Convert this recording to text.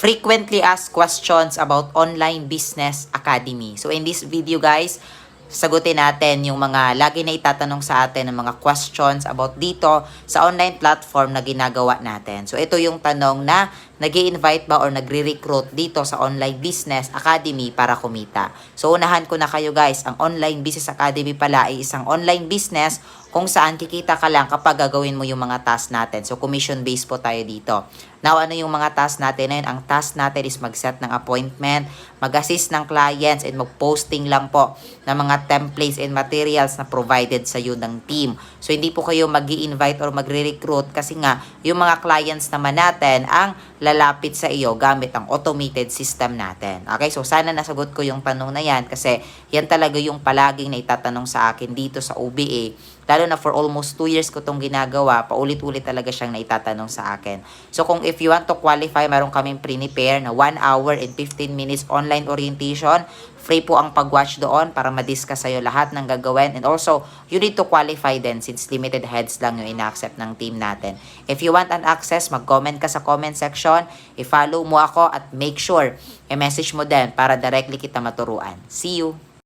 frequently asked questions about Online Business Academy. So in this video guys, sagutin natin yung mga lagi na itatanong sa atin ng mga questions about dito sa online platform na ginagawa natin. So ito yung tanong na nag-i-invite ba or nagre-recruit dito sa Online Business Academy para kumita. So unahan ko na kayo guys, ang Online Business Academy pala ay isang online business kung saan kikita ka lang kapag gagawin mo yung mga task natin. So commission based po tayo dito. Now ano yung mga task natin na yun? Ang task natin is mag-set ng appointment, mag-assist ng clients, and mag-posting lang po ng mga templates and materials na provided sa iyo ng team. So hindi po kayo mag-i-invite or magre-recruit kasi nga yung mga clients naman natin ang lalapit sa iyo gamit ang automated system natin. Okay, so sana nasagot ko yung tanong na yan kasi yan talaga yung palaging na itatanong sa akin dito sa OBA. Lalo na for almost 2 years ko itong ginagawa, paulit-ulit talaga siyang naitatanong sa akin. So kung if you want to qualify, meron kaming prepare na 1 hour and 15 minutes online orientation. Free po ang pag-watch doon para ma-discuss sa'yo lahat ng gagawin. And also, you need to qualify din since limited heads lang yung ina-accept ng team natin. If you want an access, mag-comment ka sa comment section, i-follow mo ako at make sure i-message mo din para directly kita maturuan. See you!